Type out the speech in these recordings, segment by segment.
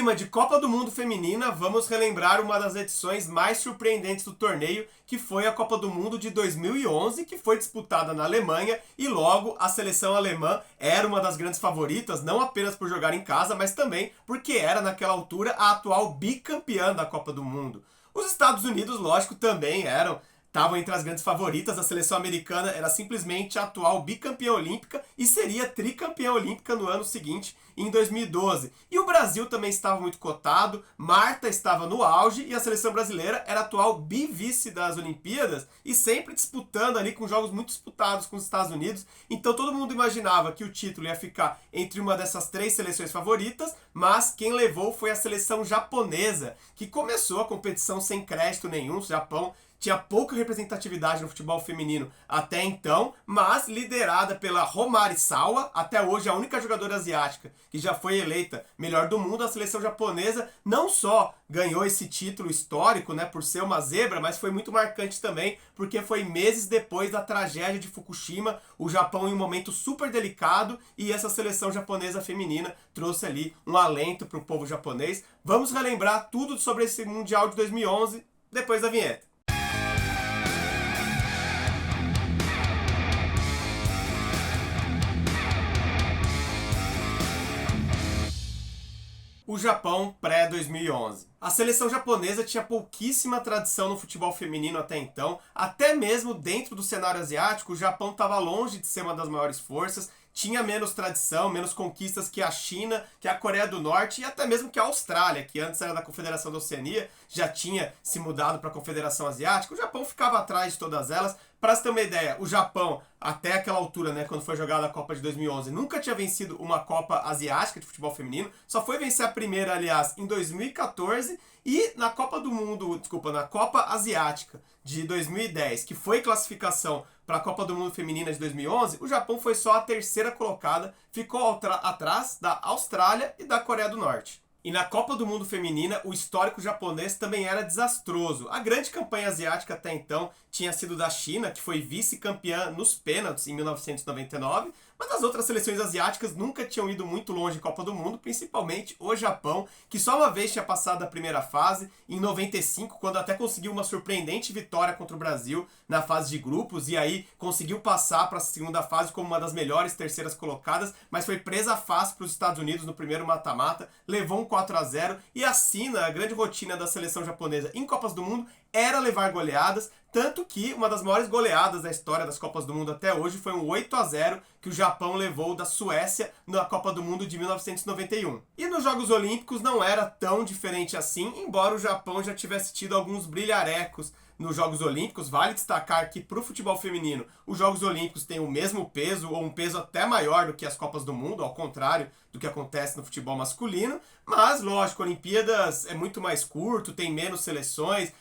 clima de Copa do Mundo Feminina, vamos relembrar uma das edições mais surpreendentes do torneio, que foi a Copa do Mundo de 2011, que foi disputada na Alemanha, e logo a seleção alemã era uma das grandes favoritas, não apenas por jogar em casa, mas também porque era naquela altura a atual bicampeã da Copa do Mundo. Os Estados Unidos, lógico, também estavam entre as grandes favoritas. A seleção americana era simplesmente a atual bicampeã olímpica e seria tricampeã olímpica no ano seguinte, em 2012. E o Brasil também estava muito cotado, Marta estava no auge e a seleção brasileira era a atual bivice das Olimpíadas e sempre disputando ali com jogos muito disputados com os Estados Unidos. Então todo mundo imaginava que o título ia ficar entre uma dessas três seleções favoritas, mas quem levou foi a seleção japonesa, que começou a competição sem crédito nenhum. O Japão tinha pouca representatividade no futebol feminino até então, mas liderada pela Romari Sawa, até hoje a única jogadora asiática que já foi eleita melhor do mundo. A seleção japonesa não só ganhou esse título histórico, né, por ser uma zebra, mas foi muito marcante também, porque foi meses depois da tragédia de Fukushima, o Japão em um momento super delicado, e essa seleção japonesa feminina trouxe ali um alento para o povo japonês. Vamos relembrar tudo sobre esse Mundial de 2011 depois da vinheta. O Japão pré-2011. A seleção japonesa tinha pouquíssima tradição no futebol feminino até então, até mesmo dentro do cenário asiático. O Japão estava longe de ser uma das maiores forças, tinha menos tradição, menos conquistas que a China, que a Coreia do Norte e até mesmo que a Austrália, que antes era da Confederação da Oceania, já tinha se mudado para a Confederação Asiática. O Japão ficava atrás de todas elas. Para você ter uma ideia, o Japão, até aquela altura, né, quando foi jogada a Copa de 2011, nunca tinha vencido uma Copa Asiática de futebol feminino, só foi vencer a primeira, aliás, em 2014, e na Copa do Mundo, na Copa Asiática de 2010, que foi classificação para a Copa do Mundo Feminina de 2011, o Japão foi só a terceira colocada, ficou atrás da Austrália e da Coreia do Norte. E na Copa do Mundo Feminina, o histórico japonês também era desastroso. A grande campanha asiática até então tinha sido da China, que foi vice-campeã nos pênaltis em 1999, mas as outras seleções asiáticas nunca tinham ido muito longe em Copa do Mundo, principalmente o Japão, que só uma vez tinha passado da primeira fase, em 95, quando até conseguiu uma surpreendente vitória contra o Brasil na fase de grupos, e aí conseguiu passar para a segunda fase como uma das melhores terceiras colocadas, mas foi presa fácil para os Estados Unidos no primeiro mata-mata, levou um 4-0, e assim, a grande rotina da seleção japonesa em Copas do Mundo era levar goleadas, tanto que uma das maiores goleadas da história das Copas do Mundo até hoje foi um 8-0 que o Japão levou da Suécia na Copa do Mundo de 1991. E nos Jogos Olímpicos não era tão diferente assim, embora o Japão já tivesse tido alguns brilharecos nos Jogos Olímpicos. Vale destacar que para o futebol feminino, os Jogos Olímpicos têm o mesmo peso, ou um peso até maior do que as Copas do Mundo, ao contrário do que acontece no futebol masculino, mas lógico, Olimpíadas é muito mais curto, tem menos seleções,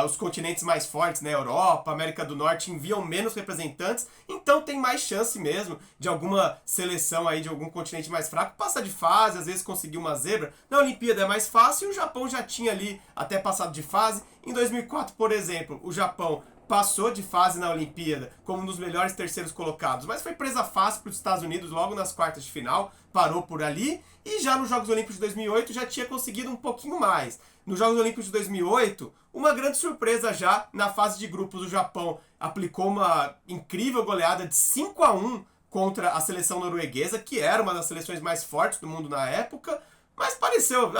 os continentes mais fortes, né, Europa, América do Norte, enviam menos representantes, então tem mais chance mesmo de alguma seleção aí de algum continente mais fraco passar de fase, às vezes conseguir uma zebra. Na Olimpíada é mais fácil, e o Japão já tinha ali até passado de fase. Em 2004, por exemplo, o Japão passou de fase na Olimpíada como um dos melhores terceiros colocados, mas foi presa fácil para os Estados Unidos logo nas quartas de final, parou por ali, e já nos Jogos Olímpicos de 2008 já tinha conseguido um pouquinho mais. Nos Jogos Olímpicos de 2008, uma grande surpresa já na fase de grupos. O Japão aplicou uma incrível goleada de 5-1 contra a seleção norueguesa, que era uma das seleções mais fortes do mundo na época, mas pareceu,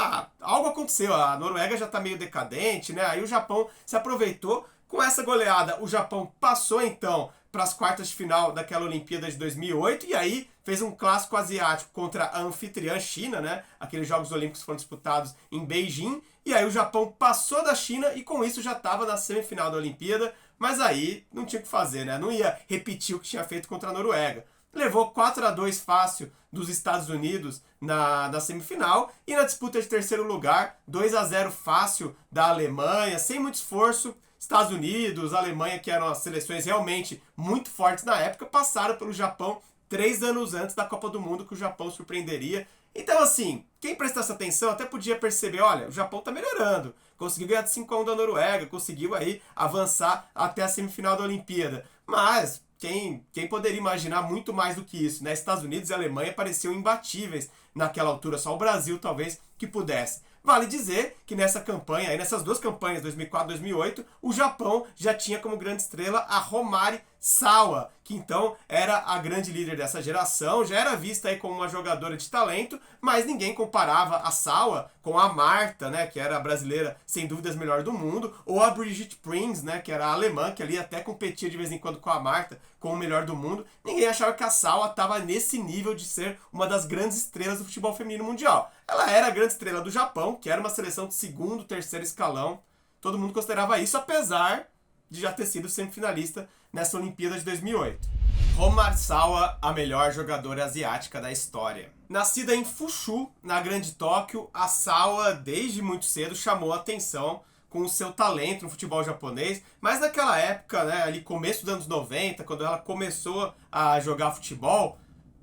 algo aconteceu, a Noruega já está meio decadente, né? Aí o Japão se aproveitou. Com essa goleada, o Japão passou então para as quartas de final daquela Olimpíada de 2008, e aí fez um clássico asiático contra a anfitriã China, né? Aqueles Jogos Olímpicos foram disputados em Beijing, e aí o Japão passou da China e com isso já estava na semifinal da Olimpíada, mas aí não tinha o que fazer, né? Não ia repetir o que tinha feito contra a Noruega. Levou 4-2 fácil dos Estados Unidos na semifinal, e na disputa de terceiro lugar, 2-0 fácil da Alemanha, sem muito esforço. Estados Unidos, Alemanha, que eram as seleções realmente muito fortes na época, passaram pelo Japão 3 anos antes da Copa do Mundo, que o Japão surpreenderia. Então, assim, quem prestasse atenção até podia perceber, olha, o Japão tá melhorando, conseguiu ganhar de 5-1 da Noruega, conseguiu aí avançar até a semifinal da Olimpíada. Mas quem poderia imaginar muito mais do que isso, né? Estados Unidos e Alemanha pareciam imbatíveis naquela altura só o Brasil talvez que pudesse. Vale dizer que nessa campanha, nessas duas campanhas, 2004 e 2008, o Japão já tinha como grande estrela a Romari Sawa, que então era a grande líder dessa geração, já era vista aí como uma jogadora de talento, mas ninguém comparava a Sawa com a Marta, né, que era a brasileira sem dúvidas melhor do mundo, ou a Brigitte Prinz, né, que era a alemã, que ali até competia de vez em quando com a Marta, como o melhor do mundo. Ninguém achava que a Sawa estava nesse nível de ser uma das grandes estrelas do futebol feminino mundial. Ela era a grande estrela do Japão, que era uma seleção de segundo, terceiro escalão. Todo mundo considerava isso, apesar de já ter sido semifinalista nessa Olimpíada de 2008. Romari Sawa, a melhor jogadora asiática da história. Nascida em Fushu, na Grande Tóquio, a Sawa, desde muito cedo, chamou a atenção com o seu talento no futebol japonês, mas naquela época, né, ali começo dos anos 90, quando ela começou a jogar futebol,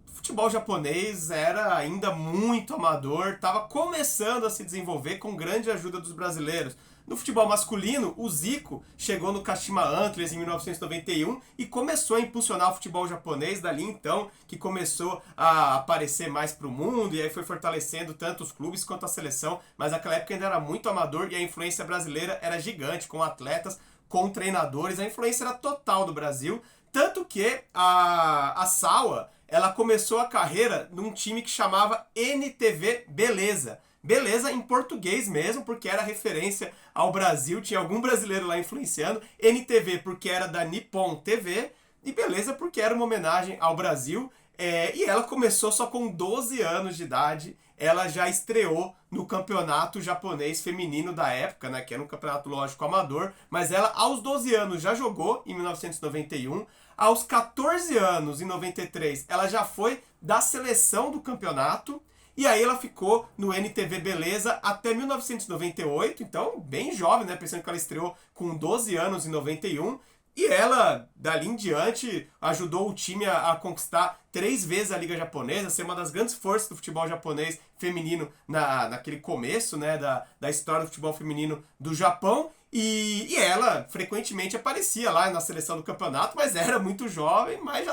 o futebol japonês era ainda muito amador, estava começando a se desenvolver com grande ajuda dos brasileiros. No futebol masculino, o Zico chegou no Kashima Antlers em 1991 e começou a impulsionar o futebol japonês dali então, que começou a aparecer mais para o mundo e aí foi fortalecendo tanto os clubes quanto a seleção, mas naquela época ainda era muito amador e a influência brasileira era gigante, com atletas, com treinadores, a influência era total do Brasil, tanto que a Sawa, ela começou a carreira num time que chamava NTV Beleza. Beleza em português mesmo, porque era referência ao Brasil, tinha algum brasileiro lá influenciando. NTV porque era da Nippon TV e Beleza porque era uma homenagem ao Brasil. E ela começou só com 12 anos de idade, ela já estreou no campeonato japonês feminino da época, né, que era um campeonato lógico amador, mas ela aos 12 anos já jogou em 1991, aos 14 anos, em 93, ela já foi da seleção do campeonato, e aí ela ficou no NTV Beleza até 1998, então bem jovem, né? Pensando que ela estreou com 12 anos em 91. E ela, dali em diante, ajudou o time a conquistar 3 vezes a Liga Japonesa, ser uma das grandes forças do futebol japonês feminino naquele começo, né, da história do futebol feminino do Japão. E ela frequentemente aparecia lá na seleção do campeonato, mas era muito jovem, mas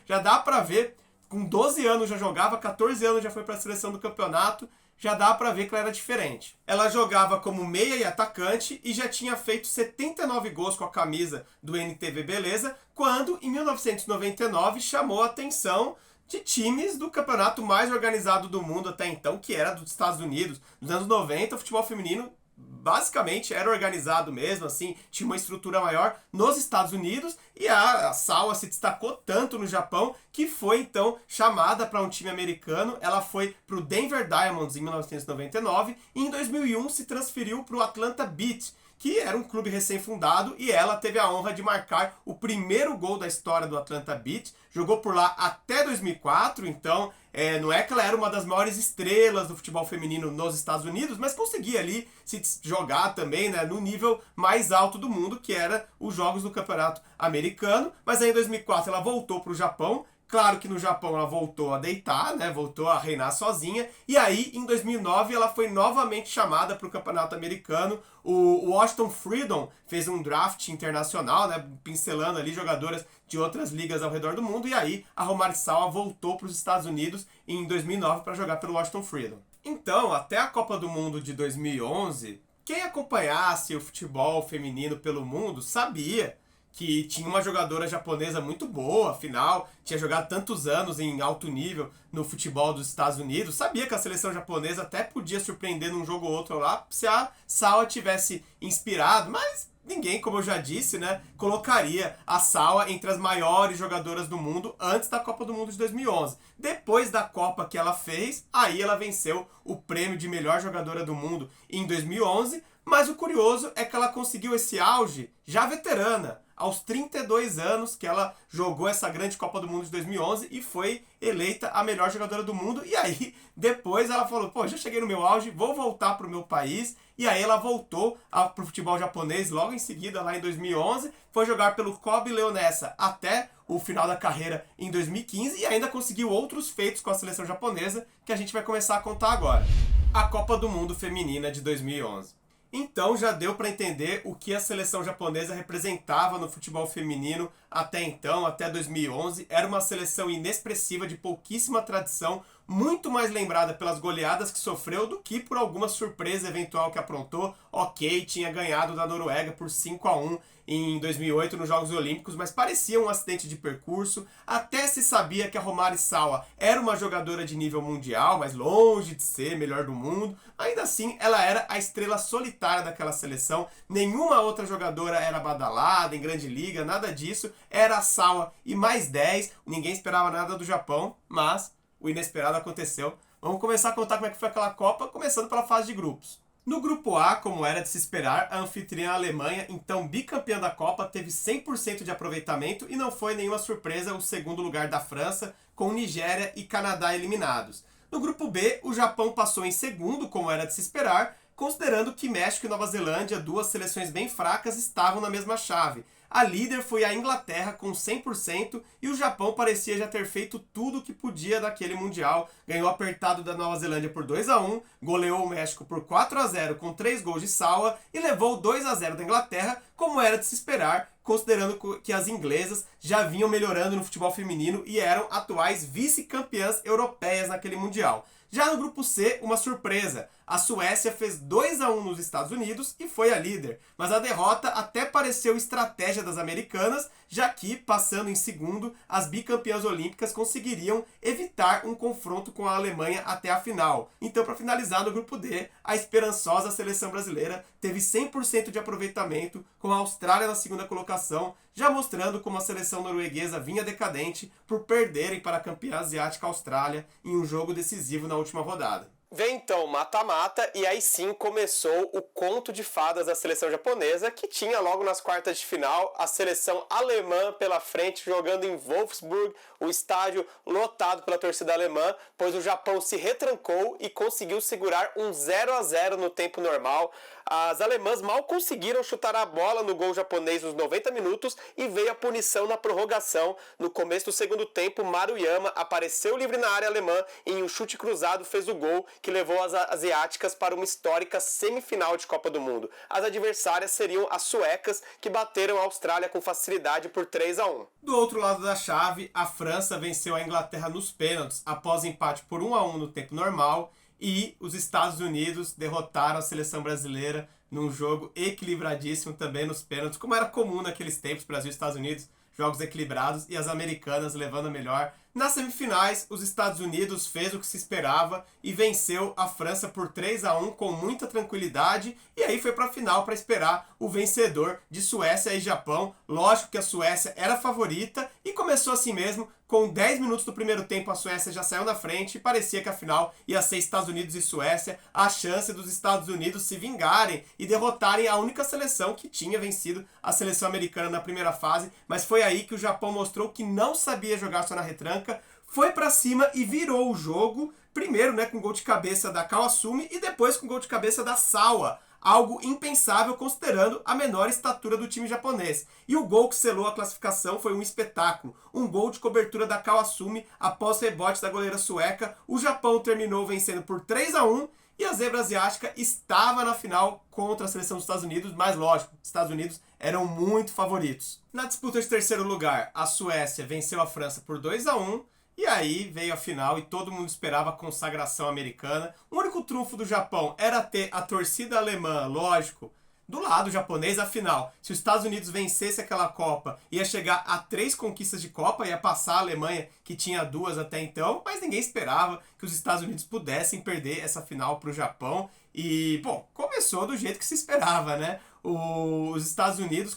já dá pra ver. Com 12 anos já jogava, 14 anos já foi para a seleção do campeonato, já dá para ver que ela era diferente. Ela jogava como meia e atacante e já tinha feito 79 gols com a camisa do NTV Beleza, quando em 1999 chamou a atenção de times do campeonato mais organizado do mundo até então, que era dos Estados Unidos. Nos anos 90, o futebol feminino basicamente era organizado mesmo, assim, tinha uma estrutura maior nos Estados Unidos e a Sawa se destacou tanto no Japão que foi então chamada para um time americano. Ela foi para o Denver Diamonds em 1999 e em 2001 se transferiu para o Atlanta Beat, que era um clube recém-fundado, e ela teve a honra de marcar o primeiro gol da história do Atlanta Beat. Jogou por lá até 2004, então não é que ela era uma das maiores estrelas do futebol feminino nos Estados Unidos, mas conseguia ali se jogar também, né, no nível mais alto do mundo, que era os jogos do campeonato americano. Mas aí em 2004 ela voltou para o Japão. Claro que no Japão ela voltou a deitar, né? Voltou a reinar sozinha. E aí, em 2009, ela foi novamente chamada para o campeonato americano. O Washington Freedom fez um draft internacional, né? Pincelando ali jogadoras de outras ligas ao redor do mundo. E aí, a Romari Sawa voltou para os Estados Unidos em 2009 para jogar pelo Washington Freedom. Então, até a Copa do Mundo de 2011, quem acompanhasse o futebol feminino pelo mundo sabia que tinha uma jogadora japonesa muito boa, afinal, tinha jogado tantos anos em alto nível no futebol dos Estados Unidos, sabia que a seleção japonesa até podia surpreender num jogo ou outro lá, se a Sawa tivesse inspirado, mas ninguém, como eu já disse, né, colocaria a Sawa entre as maiores jogadoras do mundo antes da Copa do Mundo de 2011. Depois da Copa que ela fez, aí ela venceu o prêmio de melhor jogadora do mundo em 2011, mas o curioso é que ela conseguiu esse auge já veterana, aos 32 anos que ela jogou essa grande Copa do Mundo de 2011 e foi eleita a melhor jogadora do mundo. E aí, depois ela falou, pô, já cheguei no meu auge, vou voltar pro meu país. E aí ela voltou pro futebol japonês logo em seguida, lá em 2011, foi jogar pelo Kobe Leonessa até o final da carreira em 2015 e ainda conseguiu outros feitos com a seleção japonesa que a gente vai começar a contar agora. A Copa do Mundo Feminina de 2011. Então já deu para entender o que a seleção japonesa representava no futebol feminino até então, até 2011. Era uma seleção inexpressiva, de pouquíssima tradição, muito mais lembrada pelas goleadas que sofreu do que por alguma surpresa eventual que aprontou. Ok, tinha ganhado da Noruega por 5-1 em 2008 nos Jogos Olímpicos, mas parecia um acidente de percurso. Até se sabia que a Romário Sawa era uma jogadora de nível mundial, mas longe de ser melhor do mundo. Ainda assim, ela era a estrela solitária daquela seleção. Nenhuma outra jogadora era badalada em grande liga, nada disso. Era a Sawa e mais 10. Ninguém esperava nada do Japão, mas o inesperado aconteceu. Vamos começar a contar como é que foi aquela Copa, começando pela fase de grupos. No grupo A, como era de se esperar, a anfitriã Alemanha, então bicampeã da Copa, teve 100% de aproveitamento e não foi nenhuma surpresa o segundo lugar da França, com Nigéria e Canadá eliminados. No grupo B, o Japão passou em segundo, como era de se esperar, considerando que México e Nova Zelândia, duas seleções bem fracas, estavam na mesma chave. A líder foi a Inglaterra com 100% e o Japão parecia já ter feito tudo o que podia daquele Mundial. Ganhou apertado da Nova Zelândia por 2-1, goleou o México por 4-0 com 3 gols de Sawa e levou 2-0 da Inglaterra, como era de se esperar, considerando que as inglesas já vinham melhorando no futebol feminino e eram atuais vice-campeãs europeias naquele Mundial. Já no grupo C, uma surpresa. A Suécia fez 2-1 nos Estados Unidos e foi a líder, mas a derrota até pareceu estratégia das americanas, já que, passando em segundo, as bicampeãs olímpicas conseguiriam evitar um confronto com a Alemanha até a final. Então, para finalizar no grupo D, a esperançosa seleção brasileira teve 100% de aproveitamento, com a Austrália na segunda colocação, já mostrando como a seleção norueguesa vinha decadente por perderem para a campeã asiática Austrália em um jogo decisivo na última rodada. Vem então mata-mata e aí sim começou o conto de fadas da seleção japonesa, que tinha logo nas quartas de final a seleção alemã pela frente jogando em Wolfsburg, o estádio lotado pela torcida alemã, pois o Japão se retrancou e conseguiu segurar um 0-0 no tempo normal. As alemãs mal conseguiram chutar a bola no gol japonês nos 90 minutos e veio a punição na prorrogação. No começo do segundo tempo, Maruyama apareceu livre na área alemã e em um chute cruzado fez o gol que levou as asiáticas para uma histórica semifinal de Copa do Mundo. As adversárias seriam as suecas, que bateram a Austrália com facilidade por 3-1. Do outro lado da chave, a França venceu a Inglaterra nos pênaltis após empate por 1-1 no tempo normal. E os Estados Unidos derrotaram a seleção brasileira num jogo equilibradíssimo também nos pênaltis, como era comum naqueles tempos, Brasil e Estados Unidos, jogos equilibrados e as americanas levando a melhor. Nas semifinais, os Estados Unidos fez o que se esperava e venceu a França por 3-1 com muita tranquilidade, e aí foi para a final para esperar o vencedor de Suécia e Japão. Lógico que a Suécia era a favorita e começou assim mesmo. Com 10 minutos do primeiro tempo, a Suécia já saiu na frente e parecia que a final ia ser Estados Unidos e Suécia. A chance dos Estados Unidos se vingarem e derrotarem a única seleção que tinha vencido a seleção americana na primeira fase, mas foi aí que o Japão mostrou que não sabia jogar só na retranca, foi pra cima e virou o jogo, primeiro com gol de cabeça da Kawasumi e depois com gol de cabeça da Sawa. Algo impensável considerando a menor estatura do time japonês. E o gol que selou a classificação foi um espetáculo. Um gol de cobertura da Kawasumi após rebote da goleira sueca. O Japão terminou vencendo por 3-1 e a zebra asiática estava na final contra a seleção dos Estados Unidos, mas lógico, os Estados Unidos eram muito favoritos. Na disputa de terceiro lugar, a Suécia venceu a França por 2-1. E aí veio a final e todo mundo esperava a consagração americana. O único trunfo do Japão era ter a torcida alemã, lógico, do lado japonês. Afinal, se os Estados Unidos vencesse aquela Copa, ia chegar a 3 conquistas de Copa, ia passar a Alemanha, que tinha 2 até então, mas ninguém esperava que os Estados Unidos pudessem perder essa final para o Japão. E, bom, começou do jeito que se esperava, né? Os Estados Unidos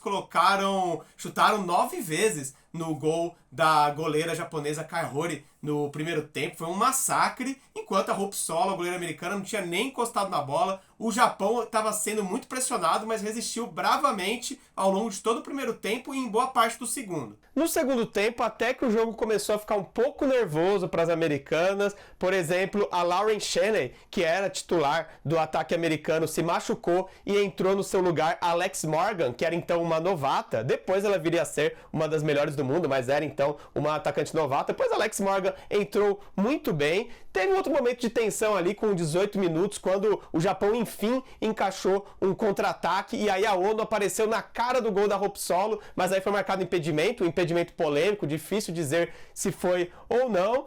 chutaram 9 vezes no gol da goleira japonesa Kai Hori no primeiro tempo. Foi um massacre, enquanto a Hope Solo, a goleira americana, não tinha nem encostado na bola. O Japão estava sendo muito pressionado, mas resistiu bravamente ao longo de todo o primeiro tempo e em boa parte do segundo. No segundo tempo, até que o jogo começou a ficar um pouco nervoso para as americanas. Por exemplo, a Lauren Cheney, que era titular do ataque americano, se machucou e entrou no seu lugar a Alex Morgan, que era então uma novata. Depois ela viria a ser uma das melhores do mundo, mas era então uma atacante novata. Depois a Alex Morgan entrou muito bem. Teve um outro momento de tensão ali com 18 minutos, quando o Japão enfim encaixou um contra-ataque e aí a Ono apareceu na cara do gol da Hope Solo, mas aí foi marcado impedimento, um impedimento polêmico, difícil dizer se foi ou não.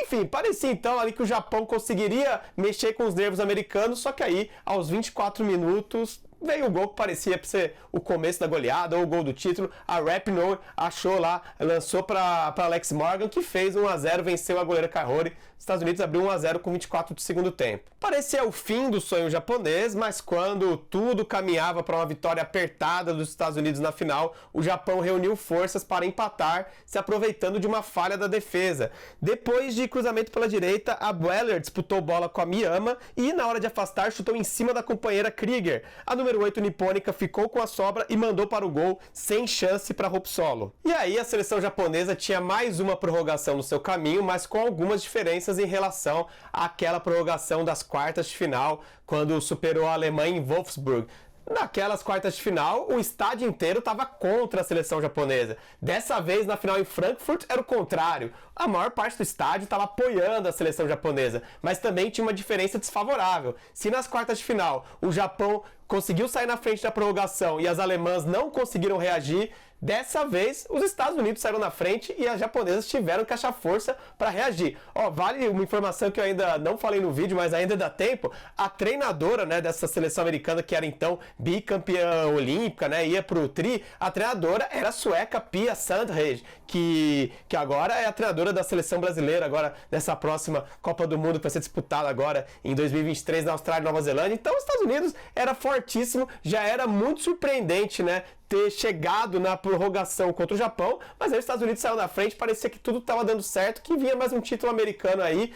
Enfim, parecia então ali que o Japão conseguiria mexer com os nervos americanos, só que aí, aos 24 minutos, veio o gol que parecia ser o começo da goleada ou o gol do título. A Rapinoe achou lá, lançou para Alex Morgan, que fez 1-0, venceu a goleira Kaori. Os Estados Unidos abriu 1-0 com 24 do segundo tempo. Parecia o fim do sonho japonês, mas quando tudo caminhava para uma vitória apertada dos Estados Unidos na final, o Japão reuniu forças para empatar, se aproveitando de uma falha da defesa. Depois de cruzamento pela direita, a Weller disputou bola com a Miyama e, na hora de afastar, chutou em cima da companheira Krieger. A número 8 nipônica ficou com a sobra e mandou para o gol, sem chance para Hope Solo. E aí a seleção japonesa tinha mais uma prorrogação no seu caminho, mas com algumas diferenças em relação àquela prorrogação das quartas de final, quando superou a Alemanha em Wolfsburg. Naquelas quartas de final, o estádio inteiro estava contra a seleção japonesa. Dessa vez, na final em Frankfurt, era o contrário. A maior parte do estádio estava apoiando a seleção japonesa, mas também tinha uma diferença desfavorável. Se nas quartas de final o Japão conseguiu sair na frente da prorrogação e as alemãs não conseguiram reagir, dessa vez os Estados Unidos saíram na frente e as japonesas tiveram que achar força para reagir. Vale uma informação que eu ainda não falei no vídeo, mas ainda dá tempo. A treinadora, né, dessa seleção americana, que era então bicampeã olímpica, né, ia pro tri, a treinadora era a sueca Pia Sundhage, que agora é a treinadora da seleção brasileira, agora nessa próxima Copa do Mundo que vai ser disputada agora em 2023 na Austrália e Nova Zelândia. Então os Estados Unidos era fortíssimo, já era muito surpreendente, né, ter chegado na prorrogação contra o Japão, mas aí os Estados Unidos saiu na frente, parecia que tudo estava dando certo, que vinha mais um título americano aí,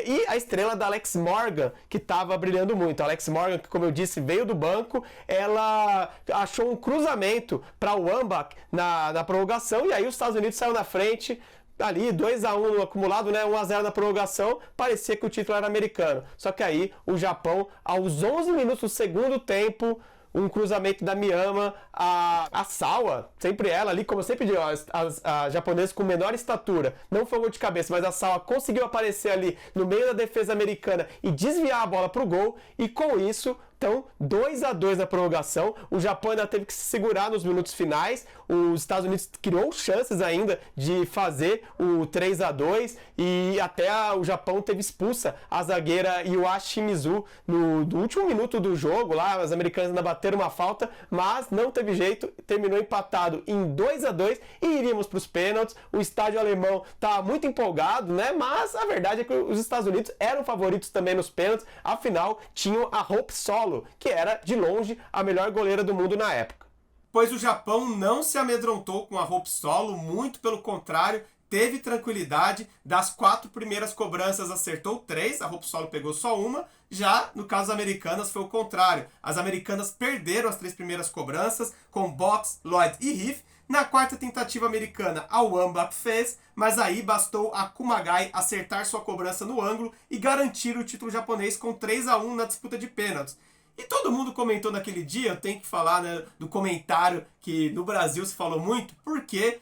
e a estrela da Alex Morgan, que estava brilhando muito. A Alex Morgan, que como eu disse, veio do banco, ela achou um cruzamento para o Wambach na prorrogação, e aí os Estados Unidos saiu na frente, ali 2-1 no acumulado, né, 1-0 na prorrogação, parecia que o título era americano. Só que aí o Japão, aos 11 minutos do segundo tempo, um cruzamento da Miyama, a Sawa, sempre ela ali, como eu sempre digo, as japonesas com menor estatura, não foi um gol de cabeça, mas a Sawa conseguiu aparecer ali no meio da defesa americana e desviar a bola pro gol, e com isso, então, 2-2 na prorrogação. O Japão ainda teve que se segurar nos minutos finais. Os Estados Unidos criou chances ainda de fazer o 3-2 e até o Japão teve expulsa a zagueira Iwashi Shimizu no último minuto do jogo. Lá, as americanas ainda bateram uma falta, mas não teve jeito. Terminou empatado em 2-2 e iríamos para os pênaltis. O estádio alemão está muito empolgado, né? Mas a verdade é que os Estados Unidos eram favoritos também nos pênaltis. Afinal, tinham a Hope Solo, que era, de longe, a melhor goleira do mundo na época. Pois o Japão não se amedrontou com a Hope Solo, muito pelo contrário, teve tranquilidade. Das 4 primeiras cobranças acertou 3, a Hope Solo pegou só uma. Já no caso das americanas foi o contrário. As americanas perderam as 3 primeiras cobranças com Box, Lloyd e Riff. Na quarta tentativa americana, a Wambach fez, mas aí bastou a Kumagai acertar sua cobrança no ângulo e garantir o título japonês com 3-1 na disputa de pênaltis. E todo mundo comentou naquele dia, eu tenho que falar, né, do comentário que no Brasil se falou muito, porque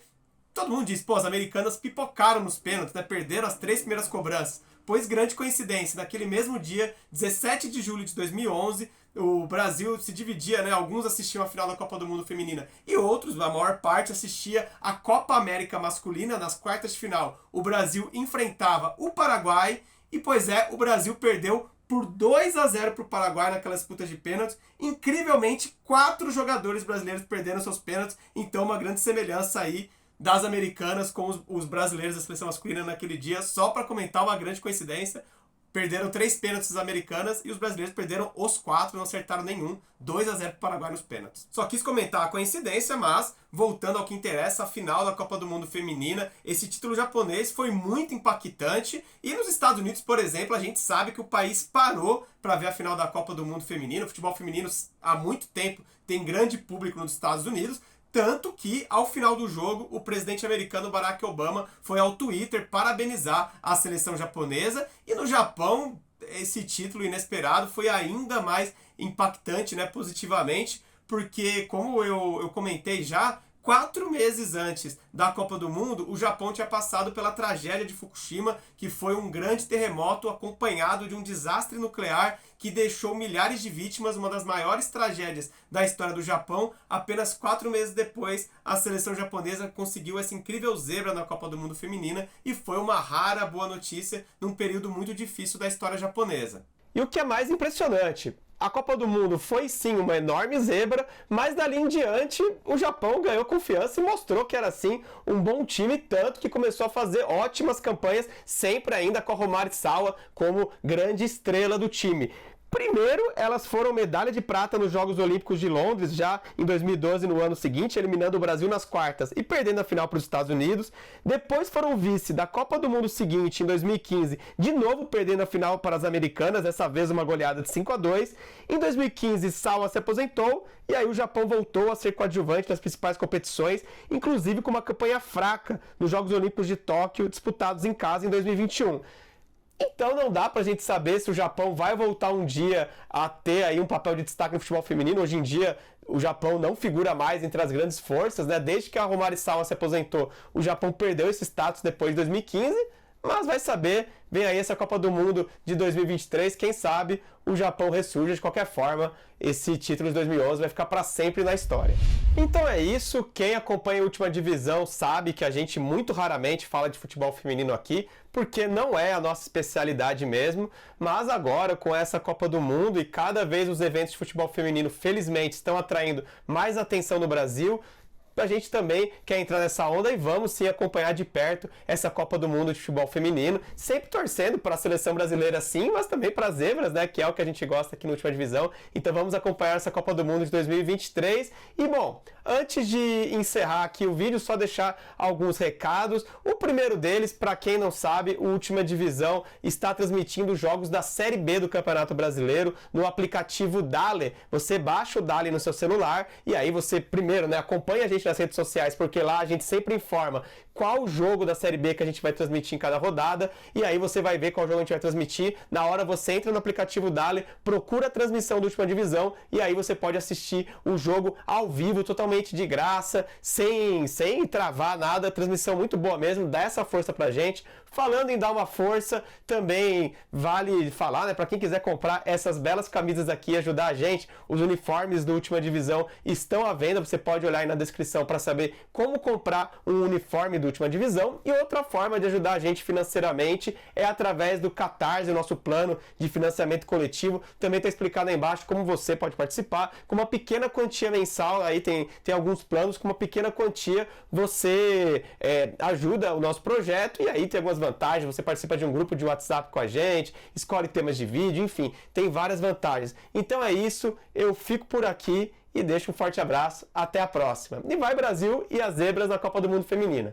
todo mundo disse, as americanas pipocaram nos pênaltis, né, perderam as 3 primeiras cobranças. Pois, grande coincidência, naquele mesmo dia, 17 de julho de 2011, o Brasil se dividia, né, alguns assistiam a final da Copa do Mundo Feminina e outros, a maior parte, assistia a Copa América Masculina. Nas quartas de final, o Brasil enfrentava o Paraguai e, o Brasil perdeu por 2-0 para o Paraguai naquela disputa de pênaltis. Incrivelmente, 4 jogadores brasileiros perderam seus pênaltis, então uma grande semelhança aí das americanas com os brasileiros da seleção masculina naquele dia. Só para comentar, uma grande coincidência, perderam 3 pênaltis americanas e os brasileiros perderam os 4, não acertaram nenhum. 2-0 para o Paraguai nos pênaltis. Só quis comentar a coincidência, mas voltando ao que interessa, a final da Copa do Mundo Feminina, esse título japonês foi muito impactante. E nos Estados Unidos, por exemplo, a gente sabe que o país parou para ver a final da Copa do Mundo Feminino. O futebol feminino há muito tempo tem grande público nos Estados Unidos. Tanto que, ao final do jogo, o presidente americano Barack Obama foi ao Twitter parabenizar a seleção japonesa. E no Japão, esse título inesperado foi ainda mais impactante, né, positivamente, porque, como eu comentei já, 4 meses antes da Copa do Mundo, o Japão tinha passado pela tragédia de Fukushima, que foi um grande terremoto acompanhado de um desastre nuclear que deixou milhares de vítimas, uma das maiores tragédias da história do Japão. Apenas 4 meses depois, a seleção japonesa conseguiu essa incrível zebra na Copa do Mundo feminina e foi uma rara boa notícia num período muito difícil da história japonesa. E o que é mais impressionante, a Copa do Mundo foi sim uma enorme zebra, mas dali em diante o Japão ganhou confiança e mostrou que era sim um bom time, tanto que começou a fazer ótimas campanhas, sempre ainda com a Romari Sawa como grande estrela do time. Primeiro, elas foram medalha de prata nos Jogos Olímpicos de Londres, já em 2012, no ano seguinte, eliminando o Brasil nas quartas e perdendo a final para os Estados Unidos. Depois foram vice da Copa do Mundo seguinte, em 2015, de novo perdendo a final para as americanas, dessa vez uma goleada de 5-2. Em 2015, Sawa se aposentou e aí o Japão voltou a ser coadjuvante nas principais competições, inclusive com uma campanha fraca nos Jogos Olímpicos de Tóquio, disputados em casa em 2021. Então não dá pra gente saber se o Japão vai voltar um dia a ter aí um papel de destaque no futebol feminino. Hoje em dia o Japão não figura mais entre as grandes forças, né? Desde que a Romari Sawa se aposentou, o Japão perdeu esse status depois de 2015, mas vai saber, vem aí essa Copa do Mundo de 2023, quem sabe o Japão ressurge. De qualquer forma, esse título de 2011 vai ficar para sempre na história. Então é isso, quem acompanha a última divisão sabe que a gente muito raramente fala de futebol feminino aqui, porque não é a nossa especialidade mesmo, mas agora com essa Copa do Mundo e cada vez os eventos de futebol feminino felizmente estão atraindo mais atenção no Brasil, a gente também quer entrar nessa onda e vamos sim acompanhar de perto essa Copa do Mundo de futebol feminino, sempre torcendo para a seleção brasileira sim, mas também para as zebras, né, que é o que a gente gosta aqui na última divisão. Então vamos acompanhar essa Copa do Mundo de 2023. E bom, antes de encerrar aqui o vídeo, só deixar alguns recados. O primeiro deles, para quem não sabe, o Última Divisão está transmitindo jogos da Série B do Campeonato Brasileiro no aplicativo Dale. Você baixa o Dale no seu celular e aí você primeiro, né, acompanha a gente nas redes sociais, porque lá a gente sempre informa qual jogo da Série B que a gente vai transmitir em cada rodada, e aí você vai ver qual jogo a gente vai transmitir. Na hora você entra no aplicativo Dale, procura a transmissão do Última Divisão, e aí você pode assistir o jogo ao vivo, totalmente de graça, sem travar nada. Transmissão muito boa mesmo, dá essa força pra gente. Falando em dar uma força, também vale falar, né, para quem quiser comprar essas belas camisas aqui e ajudar a gente, os uniformes do Última Divisão estão à venda, você pode olhar aí na descrição para saber como comprar um uniforme do Última Divisão. E outra forma de ajudar a gente financeiramente é através do Catarse, o nosso plano de financiamento coletivo. Também está explicado aí embaixo como você pode participar. Com uma pequena quantia mensal, aí tem alguns planos, com uma pequena quantia você ajuda o nosso projeto, e aí tem algumas vantagens. Você participa de um grupo de WhatsApp com a gente, escolhe temas de vídeo, enfim, tem várias vantagens. Então é isso, eu fico por aqui e deixo um forte abraço, até a próxima. E vai Brasil e as zebras na Copa do Mundo Feminina!